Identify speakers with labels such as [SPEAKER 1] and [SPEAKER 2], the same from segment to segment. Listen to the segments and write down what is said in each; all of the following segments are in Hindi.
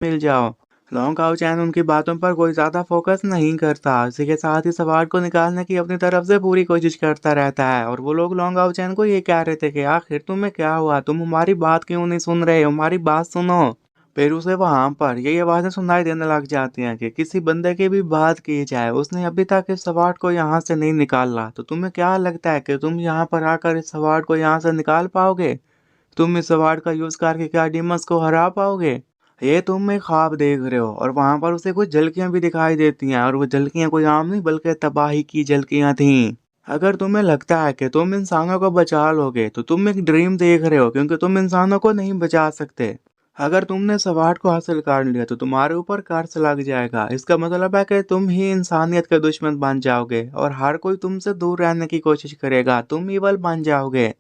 [SPEAKER 1] मिल जाओ। लॉन्ग हाउ चैन उनकी बातों पर कोई ज्यादा फोकस नहीं करता, इसी के साथ ही सवाल को निकालने की अपनी तरफ से पूरी कोशिश करता रहता है। और वो लोग लॉन्ग हाउ चैन को ये कह रहे थे कि आखिर तुम्हें क्या हुआ, तुम हमारी बात क्यों नहीं सुन रहे, हमारी बात सुनो। फिर उसे वहां पर यही आवाजें सुनाई देने लग जाती हैं कि किसी बंदे की भी बात की जाए, उसने अभी तक इस सवाल को यहाँ से नहीं निकाला, तो तुम्हें क्या लगता है कि तुम यहाँ पर आकर इस सवाल को यहाँ से निकाल पाओगे? तुम इस अवार्ड का यूज करके क्या डीमंस को हरा पाओगे? ये तुम एक ख्वाब देख रहे हो। और वहां पर उसे कुछ झलकियां भी दिखाई देती हैं, और वो झलकियां कोई आम नहीं बल्कि तबाही की झलकियां थीं। अगर तुम्हें लगता है कि तुम इंसानों को बचा लोगे तो तुम एक ड्रीम देख रहे हो, क्योंकि तुम इंसानों को नहीं बचा सकते। अगर तुमने इस अवार्ड को हासिल कर लिया तो तुम्हारे ऊपर कर्ज लग जाएगा। इसका मतलब है कि तुम ही इंसानियत के दुश्मन बन जाओगे और हर कोई तुमसे दूर रहने की कोशिश करेगा, तुम ईवल बन जाओगे।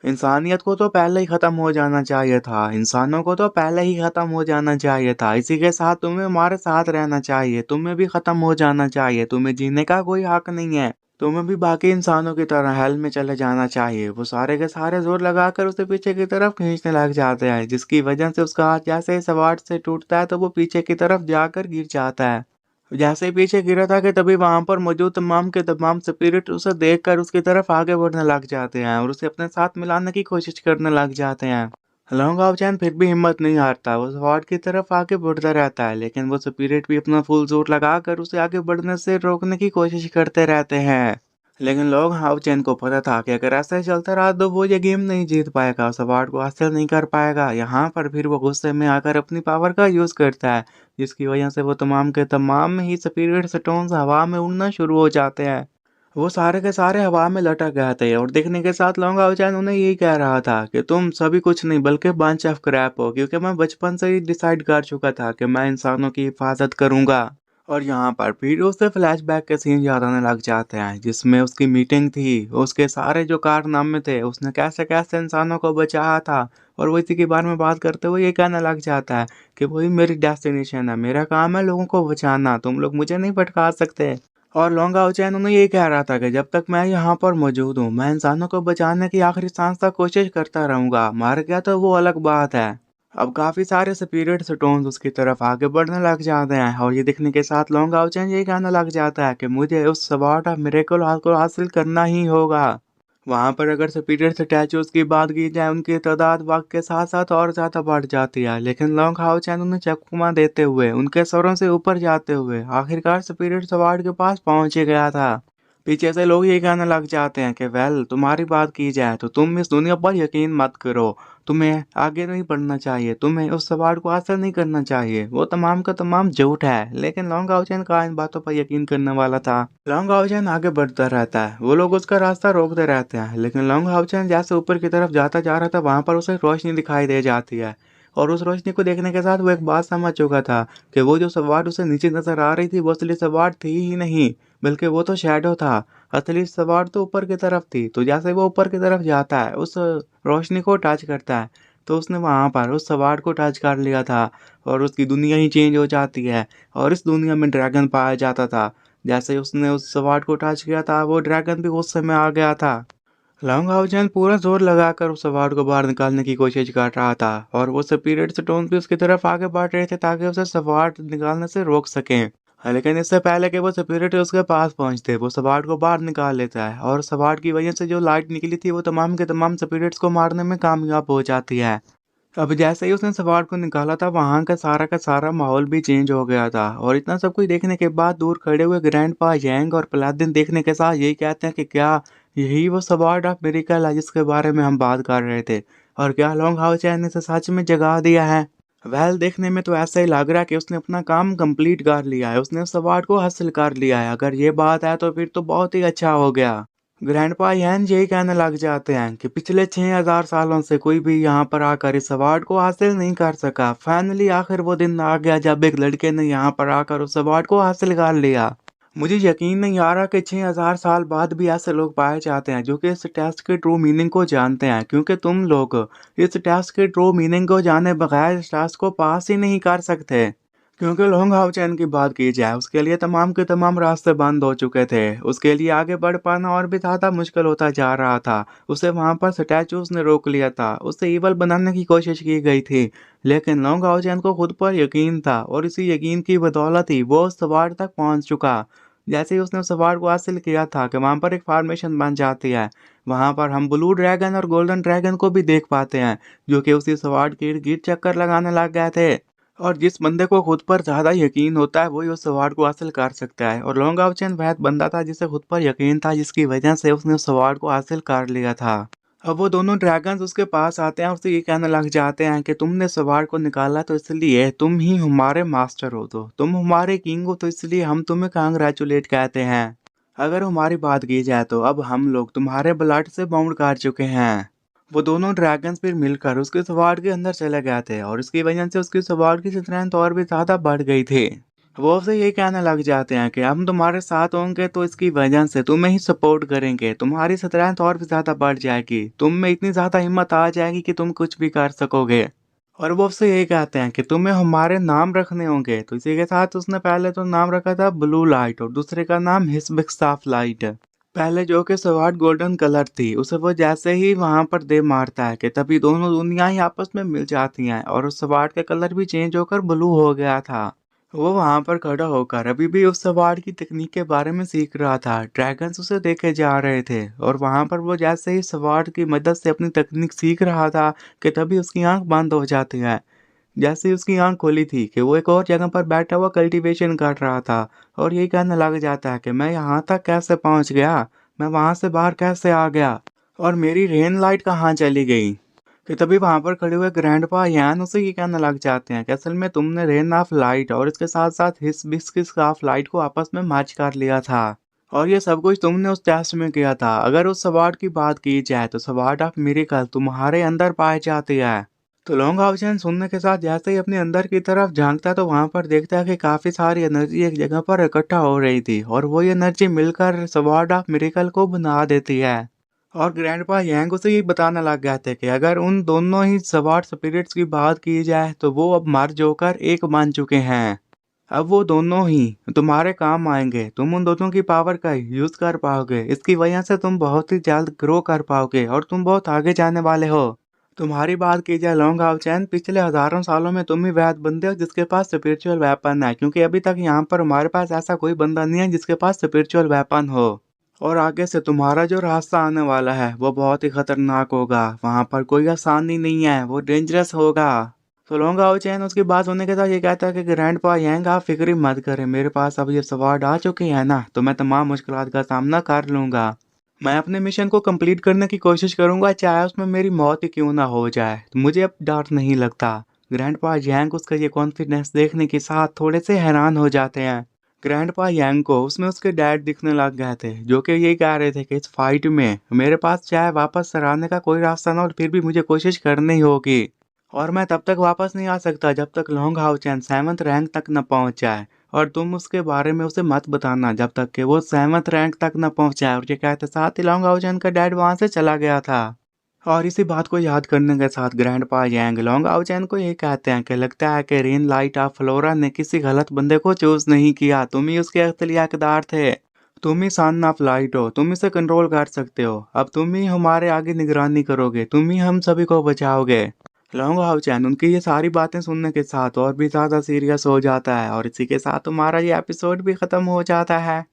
[SPEAKER 1] इंसानियत को तो पहले ही खत्म हो जाना चाहिए था, इंसानों को तो पहले ही खत्म हो जाना चाहिए था। इसी के साथ तुम्हें हमारे साथ रहना चाहिए, तुम्हें भी खत्म हो जाना चाहिए, तुम्हें जीने का कोई हक नहीं है। तुम्हें भी बाकी इंसानों की तरह हेल में चले जाना चाहिए। वो सारे के सारे जोर लगाकर उसे पीछे की तरफ खींचने लग जाते हैं, जिसकी वजह से उसका हाथ जैसे इस सवाट से टूटता है तो वो पीछे की तरफ जाकर गिर जाता है। जैसे ही पीछे गिरा था कि तभी वहां पर मौजूद तमाम के तमाम स्पिरिट उसे देखकर उसकी तरफ आगे बढ़ने लग जाते हैं और उसे अपने साथ मिलाने की कोशिश करने लग जाते हैं। लॉन्ग हाउचैन फिर भी हिम्मत नहीं हारता, वो स्वॉर्ड की तरफ आगे बढ़ता रहता है, लेकिन वो स्पिरिट भी अपना फुल जोर लगाकर उसे आगे बढ़ने से रोकने की कोशिश करते रहते हैं। लेकिन लॉन्ग हाउचैन को पता था कि अगर ऐसा ही चलता रहा तो वो ये गेम नहीं जीत पाएगा, उस अवार्ड को हासिल नहीं कर पाएगा। यहाँ पर फिर वो गुस्से में आकर अपनी पावर का यूज करता है, जिसकी वजह से वो तमाम के तमाम ही स्पिरिट स्टोन्स हवा में उड़ना शुरू हो जाते हैं। वो सारे के सारे हवा में लटक गए थे और दिखने के साथ लॉन्ग आउचैन उन्हें यही कह रहा था कि तुम सभी कुछ नहीं बल्कि बंच ऑफ क्रैप हो, क्योंकि मैं बचपन से ही डिसाइड कर चुका था कि मैं इंसानों की हिफाजत करूंगा। और यहाँ पर फिर उसे फ्लैशबैक के सीन याद आने लग जाते हैं, जिसमें उसकी मीटिंग थी, उसके सारे जो कारनामे थे, उसने कैसे कैसे इंसानों को बचाया था। और वो इसी के बारे में बात करते हुए ये कहने लग जाता है कि वही मेरी डेस्टिनेशन है, मेरा काम है लोगों को बचाना, तुम लोग मुझे नहीं भटका सकते। और लॉन्गा ओचैन उन्हें ये कह रहा था कि जब तक मैं यहाँ पर मौजूद हूँ मैं इंसानों को बचाने की आखिरी सांस तक कोशिश करता रहूंगा, मर गया तो वो अलग बात है। अब काफी सारे स्पिरिट स्टोन्स उसकी तरफ आगे बढ़ने लग जाते हैं और ये दिखने के साथ लॉन्गा ओचैन ये कहने लग जाता है कि मुझे उस स्वॉर्ड ऑफ मिरेकल को हासिल करना ही होगा। वहां पर अगर स्पिरिट स्टैचूज की बात की जाए, उनकी तादाद वक्त के साथ साथ और ज्यादा बढ़ जाती है, लेकिन लॉन्ग हाउचैन उन्हें चकमा देते हुए उनके सरों से ऊपर जाते हुए आखिरकार स्पिरिट सवार के पास पहुंच ही गया था। पीछे से लोग ये कहने लग जाते हैं कि वेल, तुम्हारी बात की जाए तो तुम इस दुनिया पर यकीन मत करो, तुम्हें आगे नहीं बढ़ना चाहिए, तुम्हें उस सवाल को हासिल नहीं करना चाहिए, वो तमाम का तमाम झूठ है। लेकिन लॉन्ग हाउचैन का इन बातों पर यकीन करने वाला था। लॉन्ग हाउचैन आगे बढ़ता रहता है, वो लोग उसका रास्ता रोकते रहते हैं, लेकिन लॉन्ग हाउचैन जैसे ऊपर की तरफ जाता जा रहा था वहां पर उसे रोशनी दिखाई दे जाती है। और उस रोशनी को देखने के साथ वो एक बात समझ चुका था कि वो जो सवार उसे नीचे नजर आ रही थी वो असली सवार थी ही नहीं, बल्कि वो तो शैडो था। असली सवार तो ऊपर की तरफ थी। तो जैसे वो ऊपर की तरफ जाता है, उस रोशनी को टच करता है, तो उसने वहां पर उस सवार को टच कर लिया था और उसकी दुनिया ही चेंज हो जाती है। और इस दुनिया में ड्रैगन पाया जाता था। जैसे उसने उस सवार को टच किया था, वो ड्रैगन भी गुस्से में आ गया था। लॉन्ग हाउचैन पूरा जोर लगाकर उस सवार को बाहर निकालने की कोशिश कर रहा था और वो स्पिरिट स्टोन भी उसकी तरफ आगे बढ़ रहे थे ताकि उसे सवार निकालने से रोक सकें। लेकिन इससे पहले कि वो स्पिरिट उसके पास पहुंचते, वो सवार को बाहर निकाल लेता है और सवार की वजह से जो लाइट निकली थी वो तमाम के तमाम स्पिरिट्स को मारने में कामयाब हो जाती है। अब जैसे ही उसने सवार को निकाला था, वहां का सारा माहौल भी चेंज हो गया था। और इतना सब कुछ देखने के बाद दूर खड़े हुए ग्रैंडपा यांग और पलादिन देखने के साथ यही कहते हैं कि क्या यही वो सवार्ड ऑफ मिरेकल है जिसके बारे में हम बात कर रहे थे, और क्या लॉन्ग हाउस ने इसे सच में जगा दिया है? वेल, देखने में तो ऐसा ही लग रहा है कि उसने अपना काम कंप्लीट कर लिया है, उसने उस अवार्ड को हासिल कर लिया है। अगर ये बात है तो फिर तो बहुत ही अच्छा हो गया। ग्रैंडपा यैन यही कहने लग जाते हैं कि पिछले 6000 सालों से कोई भी यहाँ पर आकर इस अवार्ड को हासिल नहीं कर सका। फाइनली आखिर वो दिन आ गया जब एक लड़के ने यहाँ पर आकर उस अवार्ड को हासिल कर लिया। मुझे यकीन नहीं आ रहा कि 6000 साल बाद भी ऐसे लोग पाए जाते हैं जो कि इस टेस्ट के ट्रू मीनिंग को जानते हैं, क्योंकि तुम लोग इस टेस्ट के ट्रू मीनिंग को जाने बगैर इस टेस्ट को पास ही नहीं कर सकते। क्योंकि लॉन्ग हाउ चैन की बात की जाए उसके लिए तमाम के तमाम रास्ते बंद हो चुके थे। उसके लिए आगे बढ़ पाना और भी ज़्यादा मुश्किल होता जा रहा था। उसे वहाँ पर स्टैचूज़ ने रोक लिया था, उसे ईवल बनाने की कोशिश की गई थी। लेकिन लॉन्ग हाउ चैन को खुद पर यकीन था और इसी यकीन की बदौलत ही वो उस सवार तक पहुँच चुका। जैसे ही उसने उस सवार को हासिल किया था कि वहाँ पर एक फॉर्मेशन बन जाती है। वहाँ पर हम ब्लू ड्रैगन और गोल्डन ड्रैगन को भी देख पाते हैं, जो कि उसी सवार के इर्द गिर्द चक्कर लगाने लग गए थे। और जिस बंदे को खुद पर ज़्यादा यकीन होता है वही उस अवार्ड को हासिल कर सकता है, और लॉन्ग आउचेन वह बंदा था जिसे खुद पर यकीन था, जिसकी वजह से उसने उस अवार्ड को हासिल कर लिया था। अब वो दोनों ड्रैगन्स उसके पास आते हैं और उससे ये कहने लग जाते हैं कि तुमने इस अवार्ड को निकाला तो इसलिए तुम ही हमारे मास्टर हो, तो तुम हमारे किंग हो, तो इसलिए हम तुम्हें कांग्रेचुलेट कहते हैं। अगर हमारी बात की जाए तो अब हम लोग तुम्हारे ब्लड से बाउंड कर चुके हैं। वो दोनों ड्रैगन्स फिर मिलकर उसके स्वॉर्ड के अंदर चले गए थे और इसकी वजह से उसकी स्वॉर्ड की स्ट्रेंथ और भी ज़्यादा बढ़ गई थी। वो उससे ये कहने लग जाते हैं कि हम तुम्हारे साथ होंगे तो इसकी वजह से तुम्हें ही सपोर्ट करेंगे, तुम्हारी स्ट्रेंथ और भी ज़्यादा बढ़ जाएगी, तुम में इतनी ज़्यादा हिम्मत आ जाएगी कि तुम कुछ भी कर सकोगे। और वो उससे यही कहते हैं कि तुम्हें हमारे नाम रखने होंगे। तो इसी के साथ उसने पहले तो नाम रखा था ब्लू लाइट और दूसरे का नाम हिस्बिक्साफ लाइट। पहले जो कि स्वॉर्ड गोल्डन कलर थी, उसे वो जैसे ही वहां पर दे मारता है कि तभी दोनों दुनियाएं आपस में मिल जाती हैं और उस स्वॉर्ड का कलर भी चेंज होकर ब्लू हो गया था। वो वहां पर खड़ा होकर अभी भी उस स्वॉर्ड की तकनीक के बारे में सीख रहा था। ड्रैगन्स उसे देखे जा रहे थे और वहां पर वो जैसे ही स्वॉर्ड की मदद से अपनी तकनीक सीख रहा था कि तभी उसकी आंख बंद हो जाती है। जैसे ही उसकी आंख खोली थी कि वो एक और जगह पर बैठा हुआ कल्टीवेशन कर रहा था और यही कहने लग जाता है कि मैं यहाँ तक कैसे पहुँच गया, मैं वहाँ से बाहर कैसे आ गया, और मेरी रेन लाइट कहाँ चली गई। कि तभी वहाँ पर खड़े हुए ग्रैंडपा यान उसे ये कहने लग जाते हैं कि असल में तुमने रेन ऑफ लाइट और इसके साथ साथ हिस्बिस्किस ऑफ लाइट को आपस में मैच कर लिया था, और ये सब कुछ तुमने उस टेस्ट में किया था। अगर उस सवार्ड की बात की जाए तो सवार्ड ऑफ मिरेकल तुम्हारे अंदर पाई जाती है। तो लॉन्ग हाउसेन सुनने के साथ जैसे ही अपने अंदर की तरफ झांकता है तो वहां पर देखता है कि काफी सारी एनर्जी एक जगह पर इकट्ठा हो रही थी और वो एनर्जी मिलकर स्वॉर्ड ऑफ मिरेकल को बना देती है। और ग्रैंडपा यांग उसे ये बताने लग गए थे कि अगर उन दोनों ही स्वॉर्ड स्पिरिट्स की बात की जाए तो वो अब मर्ज होकर एक बन चुके हैं। अब वो दोनों ही तुम्हारे काम आएंगे, तुम उन दोनों की पावर का यूज कर पाओगे, इसकी वजह से तुम बहुत ही जल्द ग्रो कर पाओगे और तुम बहुत आगे जाने वाले हो। तुम्हारी बात की जाए लॉन्ग हाउ चैन, पिछले हजारों सालों में तुम ही वैद बंदे हो जिसके पास स्पिरिचुअल वेपन है, क्योंकि अभी तक यहाँ पर हमारे पास ऐसा कोई बंदा नहीं है जिसके पास स्पिरिचुअल वेपन हो। और आगे से तुम्हारा जो रास्ता आने वाला है वो बहुत ही खतरनाक होगा, वहां पर कोई आसानी नहीं है, वो डेंजरस होगा। तो लॉन्ग हाउ चैन उसकी बात होने के साथ ये कहता है कि ग्रैंडपा यांग आप फिक्र ही मत करें, मेरे पास अब ये सवार्ड आ चुके हैं ना, तो मैं तमाम मुश्किलात का सामना कर लूंगा। मैं अपने मिशन को कंप्लीट करने की कोशिश करूंगा, चाहे उसमें मेरी मौत ही क्यों ना हो जाए, तो मुझे अब डर नहीं लगता। ग्रैंडपा यांग उसका ये कॉन्फिडेंस देखने के साथ थोड़े से हैरान हो जाते हैं। ग्रैंडपा यांग को उसमें उसके डैड दिखने लग गए थे, जो कि यही कह रहे थे कि इस फाइट में मेरे पास चाहे वापस सराहने का कोई रास्ता ना हो, फिर भी मुझे कोशिश करनी होगी। और मैं तब तक वापस नहीं आ सकता जब तक long how chain 7th rank तक न पहुंच जाए, और तुम उसके बारे में उसे मत बताना जब तक कि वो 7th रैंक तक न पहुंचाए। और ये कहते साथ ही लॉन्ग हाउ चैन का डैड वहां से चला गया था। और इसी बात को याद करने के साथ ग्रैंडपा यांग लॉन्ग हाउ चैन को ये कहते हैं कि लगता है कि रेन लाइट ऑफ फ्लोरा ने किसी गलत बंदे को चूज नहीं किया, तुम ही उसके असली हकदार थे। तुम ही सन ऑफ लाइट हो, तुम इसे कंट्रोल कर सकते हो, अब तुम ही हमारे आगे निगरानी करोगे, तुम ही हम सभी को बचाओगे। लॉन्ग हाउ चैन उनकी ये सारी बातें सुनने के साथ और भी ज्यादा सीरियस हो जाता है, और इसी के साथ हमारा ये एपिसोड भी खत्म हो जाता है।